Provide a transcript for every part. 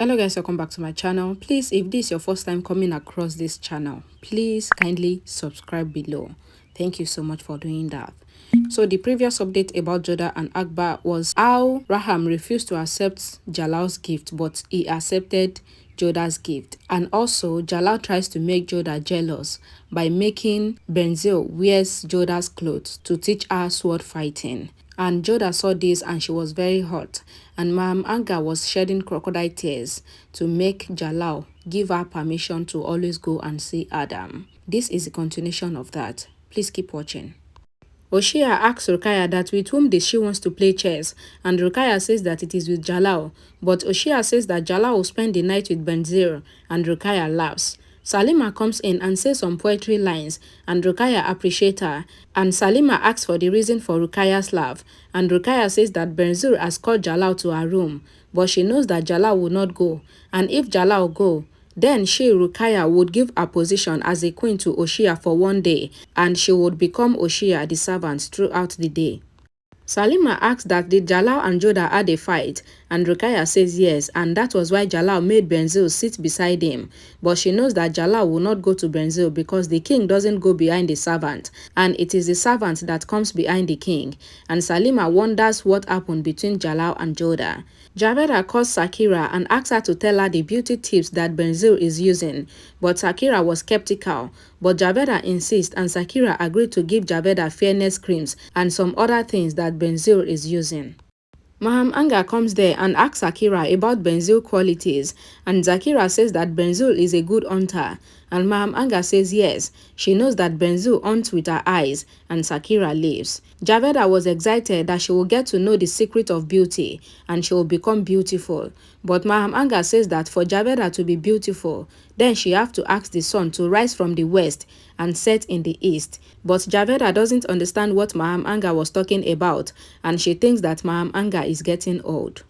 Hello guys, welcome back to my channel. Please, if this is your first time coming across this channel, please kindly subscribe below. Thank you so much for doing that. So the previous update about Jodah and Akbar was how Raham refused to accept Jalal's gift, but he accepted Jodah's gift. And also Jalal tries to make Jodah jealous by making Benazir wears Jodah's clothes to teach her sword fighting. And Jodah saw this and she was very hurt, and Ma'am Anga was shedding crocodile tears to make Jalal give her permission to always go and see Adam. This is the continuation of that. Please keep watching. Oshia asks Rukaya that with whom did she wants to play chess, and Rukaya says that it is with Jalal, but Oshia says that Jalal will spend the night with Benazir, and Rukaya laughs. Salima comes in and says some poetry lines, and Rukaya appreciates her, and Salima asks for the reason for Rukaya's laugh, and Rukaya says that Benazir has called Jalal to her room, but she knows that Jalal will not go, and if Jalal go, then she, Rukaya, would give her position as a queen to Oshia for one day, and she would become Oshia the servant throughout the day. Salima asks that did Jalal and Jodah had a fight, and Rukaya says yes, and that was why Jalal made Benazir sit beside him. But she knows that Jalal will not go to Benazir because the king doesn't go behind the servant, and it is the servant that comes behind the king. And Salima wonders what happened between Jalal and Jodah. Javeda calls Sakira and asks her to tell her the beauty tips that Benazir is using, but Sakira was skeptical. But Javeda insists, and Sakira agreed to give Javeda fairness creams and some other things that Benazir is using. Maham Anga comes there and asks Zakira about Benazir's qualities, and Zakira says that Benazir is a good hunter, and Maham Anga says yes, she knows that Benazir hunts with her eyes, and Zakira leaves. Javeda was excited that she will get to know the secret of beauty, and she will become beautiful. But Maham Anga says that for Javeda to be beautiful, then she have to ask the sun to rise from the west and set in the east. But Javeda doesn't understand what Maham Anga was talking about, and she thinks that Maham Anga is getting old.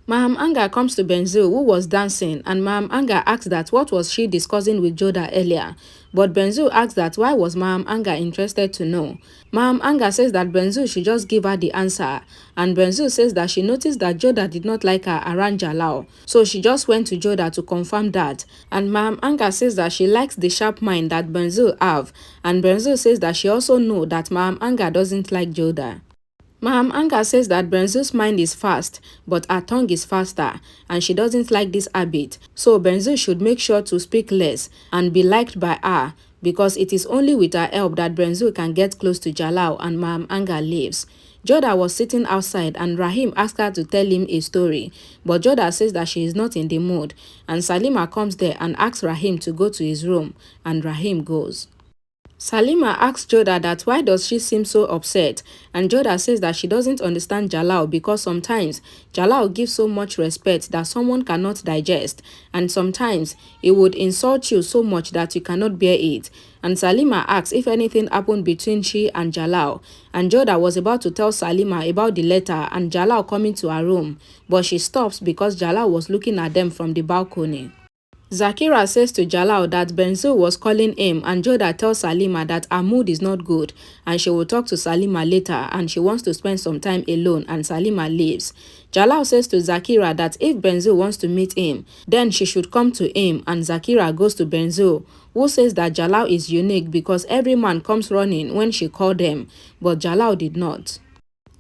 Maham Anga comes to Benazir, who was dancing, and Maham Anga asks that what was she discussing with Jodah earlier. But Benazir asks that why was Maham Anga interested to know. Maham Anga says that Benazir should just give her the answer, and Benazir says that she noticed that Jodah did not like her around Jalal, so she just went to Jodah to confirm that. And Maham Anga says that she likes the sharp mind that Benazir have, and Benazir says that she also knows that Maham Anga doesn't like Jodah. Maham Anga says that Benazir's mind is fast, but her tongue is faster, and she doesn't like this habit, so Benazir should make sure to speak less and be liked by her, because it is only with her help that Benazir can get close to Jalal, and Maham Anga leaves. Jodah was sitting outside, and Rahim asked her to tell him a story, but Jodah says that she is not in the mood, and Salima comes there and asks Rahim to go to his room, and Rahim goes. Salima asks Jodah that why does she seem so upset, and Jodah says that she doesn't understand Jalal because sometimes Jalal gives so much respect that someone cannot digest, and sometimes he would insult you so much that you cannot bear it. And Salima asks if anything happened between she and Jalal, and Jodah was about to tell Salima about the letter and Jalal coming to her room, but she stops because Jalal was looking at them from the balcony. Zakira says to Jalal that Benazir was calling him, and Jodah tells Salima that her mood is not good and she will talk to Salima later and she wants to spend some time alone, and Salima leaves. Jalal says to Zakira that if Benazir wants to meet him, then she should come to him, and Zakira goes to Benazir, who says that Jalal is unique because every man comes running when she called them, but Jalal did not.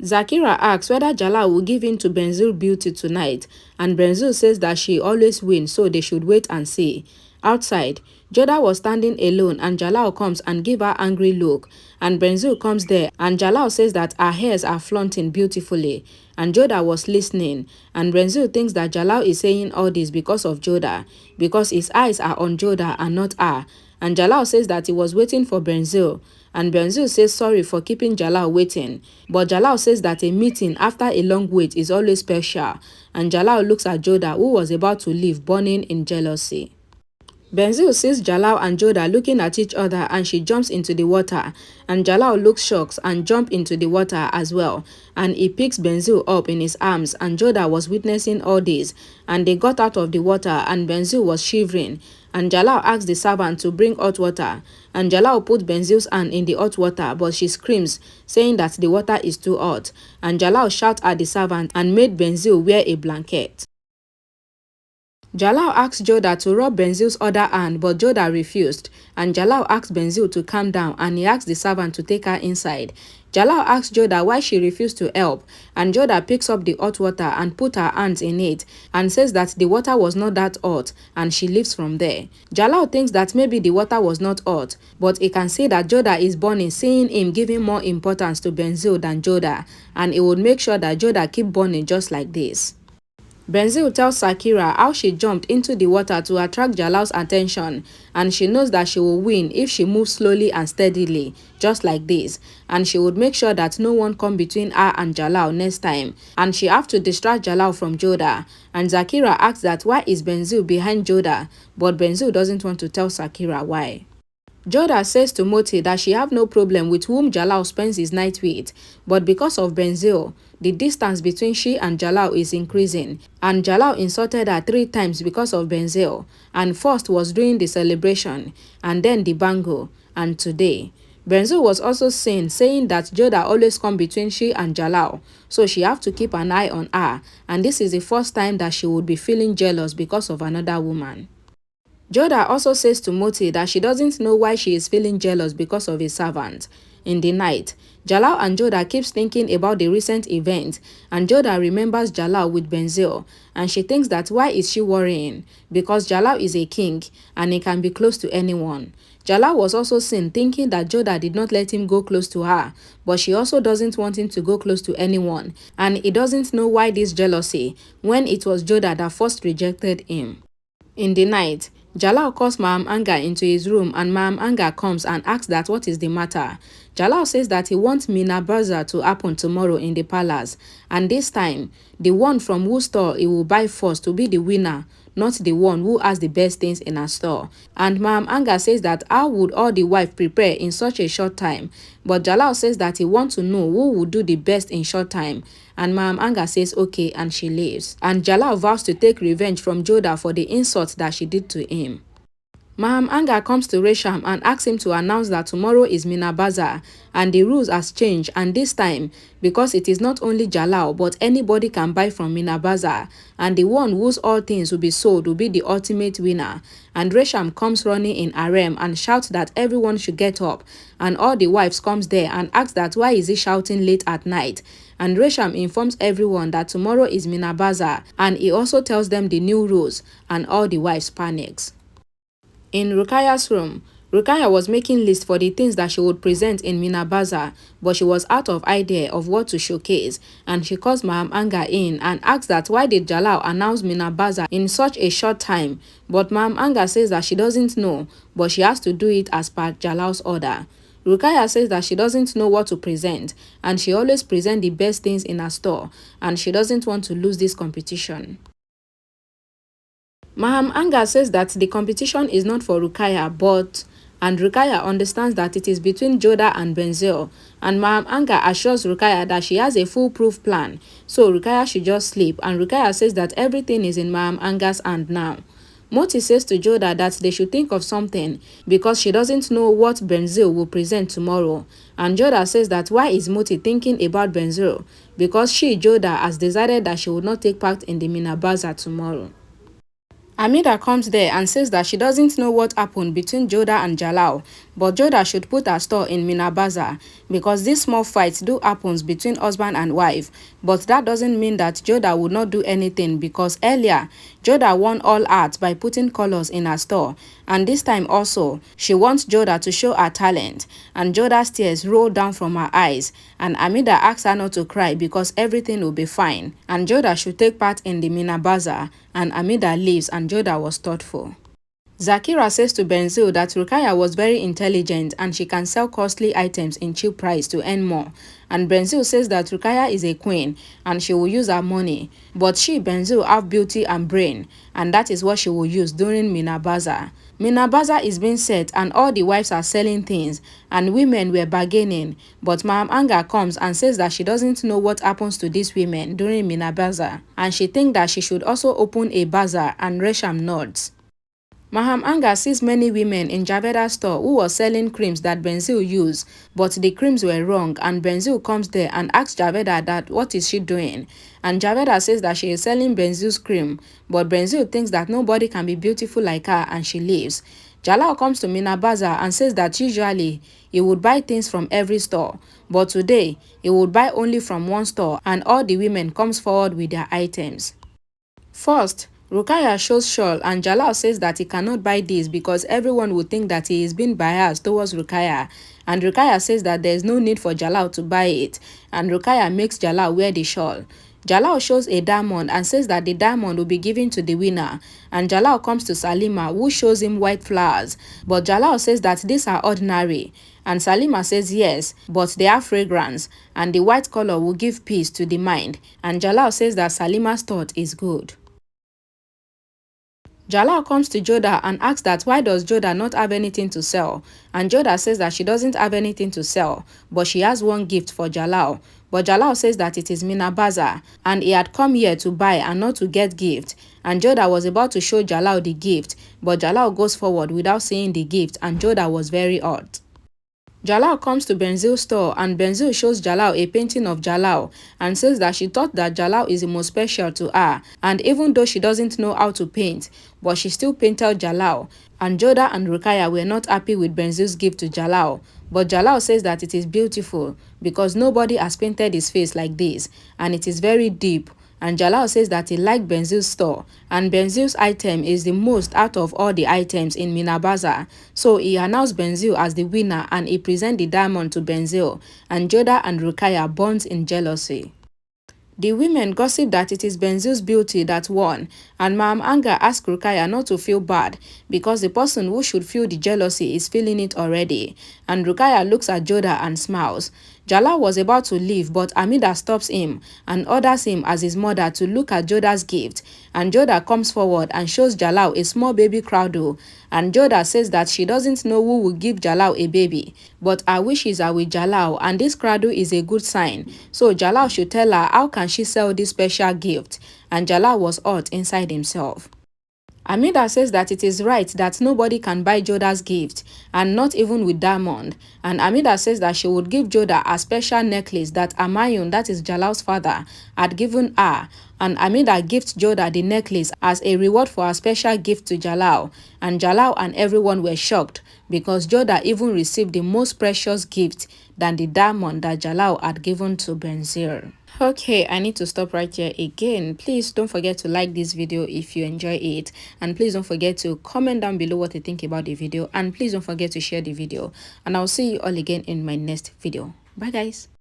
Zakira asks whether Jalal will give in to Benazir's beauty tonight, and Benazir says that she always wins, so they should wait and see. Outside, Jodah was standing alone, and Jalal comes and gives her angry look, and Benazir comes there, and Jalal says that her hairs are flaunting beautifully, and Jodah was listening, and Benazir thinks that Jalal is saying all this because of Jodah, because his eyes are on Jodah and not her, and Jalal says that he was waiting for Benazir, and Benazir says sorry for keeping Jalal waiting, but Jalal says that a meeting after a long wait is always special, and Jalal looks at Jodah, who was about to leave, burning in jealousy. Benazir sees Jalal and Jodah looking at each other, and she jumps into the water, and Jalal looks shocked and jumps into the water as well, and he picks Benazir up in his arms, and Jodah was witnessing all this, and they got out of the water, and Benazir was shivering, and Jalal asked the servant to bring hot water, and Jalal put Benazir's hand in the hot water, but she screams, saying that the water is too hot, and Jalal shouts at the servant and made Benazir wear a blanket. Jalal asked Jodah to rub Benzil's other hand, but Jodah refused, and Jalal asked Benzil to calm down, and he asked the servant to take her inside. Jalal asked Jodah why she refused to help, and Jodah picks up the hot water and put her hands in it and says that the water was not that hot, and she leaves from there. Jalal thinks that maybe the water was not hot, but he can see that Jodah is burning, seeing him giving more importance to Benzil than Jodah, and he would make sure that Jodah keep burning just like this. Benazir tells Sakira how she jumped into the water to attract Jalal's attention, and she knows that she will win if she moves slowly and steadily, just like this, and she would make sure that no one come between her and Jalal next time, and she have to distract Jalal from Jodah. And Sakira asks that why is Benazir behind Jodah, but Benazir doesn't want to tell Sakira why. Jodah says to Moti that she have no problem with whom Jalal spends his night with, but because of Benazir, the distance between she and Jalal is increasing, and Jalal insulted her 3 times because of Benazir, and first was during the celebration, and then the bango, and today. Benazir was also seen saying that Jodah always come between she and Jalal, so she have to keep an eye on her, and this is the first time that she would be feeling jealous because of another woman. Jodah also says to Moti that she doesn't know why she is feeling jealous because of a servant. In the night, Jalal and Jodah keeps thinking about the recent event, and Jodah remembers Jalal with Benazir, and she thinks that why is she worrying? Because Jalal is a king, and he can be close to anyone. Jalal was also seen thinking that Jodah did not let him go close to her, but she also doesn't want him to go close to anyone, and he doesn't know why this jealousy when it was Jodah that first rejected him. In the night, Jalal calls Ma'am Anga into his room, and Ma'am Anga comes and asks that what is the matter. Jalal says that he wants Meena Bazaar to happen tomorrow in the palace, and this time, the one from whose store he will buy first to be the winner, not the one who has the best things in her store. And Ma'am Anga says that how would all the wife prepare in such a short time, but Jalal says that he wants to know who would do the best in short time, and Ma'am Anga says okay, and she leaves. And Jalal vows to take revenge from Jodah for the insult that she did to him. Ma'am Anga comes to Resham and asks him to announce that tomorrow is Meena Bazaar, and the rules has changed, and this time, because it is not only Jalal but anybody can buy from Meena Bazaar, and the one whose all things will be sold will be the ultimate winner. And Resham comes running in harem and shouts that everyone should get up, and all the wives comes there and asks that why is he shouting late at night. And Resham informs everyone that tomorrow is Meena Bazaar, and he also tells them the new rules, and all the wives panics. In Rukaya's room, Rukaya was making lists for the things that she would present in Meena Bazaar, but she was out of idea of what to showcase, and she calls Ma'am Anga in and asks that why did Jalal announce Meena Bazaar in such a short time, but Ma'am Anga says that she doesn't know, but she has to do it as per Jalal's order. Rukaya says that she doesn't know what to present, and she always presents the best things in her store, and she doesn't want to lose this competition. Ma'am Anga says that the competition is not for Rukaya, and Rukaya understands that it is between Jodah and Benazir, and Ma'am Anga assures Rukaya that she has a foolproof plan, so Rukaya should just sleep, and Rukaya says that everything is in Ma'am Anga's hand now. Moti says to Jodah that they should think of something because she doesn't know what Benazir will present tomorrow, and Jodah says that why is Moti thinking about Benazir, because she, Jodah, has decided that she will not take part in the Meena Bazaar tomorrow. Amida comes there and says that she doesn't know what happened between Jodah and Jalal, but Jodah should put her store in Meena Bazaar because these small fights do happen between husband and wife, but that doesn't mean that Jodah would not do anything because earlier, Jodah won all out by putting colors in her store, and this time also, she wants Jodah to show her talent, and Jodah's tears roll down from her eyes, and Amida asks her not to cry because everything will be fine, and Jodah should take part in the Meena Bazaar, and Amida leaves and Jodah was thoughtful. Zakira says to Benazir that Rukaya was very intelligent and she can sell costly items in cheap price to earn more. And Benazir says that Rukaya is a queen and she will use her money. But she, Benazir, have beauty and brain, and that is what she will use during Meena Bazaar. Meena Bazaar is being set and all the wives are selling things and women were bargaining. But Ma'am Anga comes and says that she doesn't know what happens to these women during Meena Bazaar, and she thinks that she should also open a bazaar, and Resham nods. Maham Anga sees many women in Javeda's store who was selling creams that Benazir used, but the creams were wrong, and Benazir comes there and asks Javeda that what is she doing, and Javeda says that she is selling Benazir's cream, but Benazir thinks that nobody can be beautiful like her and she leaves. Jalal comes to Meena Bazaar and says that usually he would buy things from every store, but today he would buy only from one store, and all the women comes forward with their items. First, Rukaya shows Shawl, and Jalal says that he cannot buy this because everyone would think that he is being biased towards Rukaya, and Rukaya says that there is no need for Jalal to buy it, and Rukaya makes Jalal wear the shawl. Jalal shows a diamond and says that the diamond will be given to the winner, and Jalal comes to Salima, who shows him white flowers, but Jalal says that these are ordinary, and Salima says yes, but they are fragrance, and the white color will give peace to the mind, and Jalal says that Salima's thought is good. Jalal comes to Jodah and asks that why does Jodah not have anything to sell, and Jodah says that she doesn't have anything to sell, but she has one gift for Jalal. But Jalal says that it is Meena Bazaar, and he had come here to buy and not to get gift, and Jodah was about to show Jalal the gift, but Jalal goes forward without seeing the gift, and Jodah was very hurt. Jalal comes to Benzil's store, and Benzil shows Jalal a painting of Jalal and says that she thought that Jalal is the most special to her, and even though she doesn't know how to paint, but she still painted Jalal. And Jodah and Rukaya were not happy with Benzil's gift to Jalal, but Jalal says that it is beautiful because nobody has painted his face like this, and it is very deep. And Jalal says that he liked Benzil's store, and Benzil's item is the most out of all the items in Meena Bazaar. So he announced Benzil as the winner, and he presents the diamond to Benzil, and Jodah and Rukaya bonds in jealousy. The women gossip that it is Benzil's beauty that won, and Maham Anga asks Rukaya not to feel bad because the person who should feel the jealousy is feeling it already, and Rukaya looks at Jodah and smiles. Jalal was about to leave, but Amida stops him and orders him as his mother to look at Jodah's gift, and Jodah comes forward and shows Jalal a small baby cradle, and Jodah says that she doesn't know who will give Jalal a baby, but her wishes are with Jalal, and this cradle is a good sign, so Jalal should tell her how can she sell this special gift, and Jalal was hurt inside himself. Amida says that it is right that nobody can buy Jodah's gift, and not even with diamond. And Amida says that she would give Jodah a special necklace that Amayun, that is Jalal's father, had given her. And Amida gives Jodah the necklace as a reward for her special gift to Jalal. And Jalal and everyone were shocked because Jodah even received the most precious gift than the diamond that Jalal had given to Benazir. Okay, I need to stop right here again. Please don't forget to like this video if you enjoy it, and please don't forget to comment down below what you think about the video, and please don't forget to share the video, and I'll see you all again in my next video. Bye guys.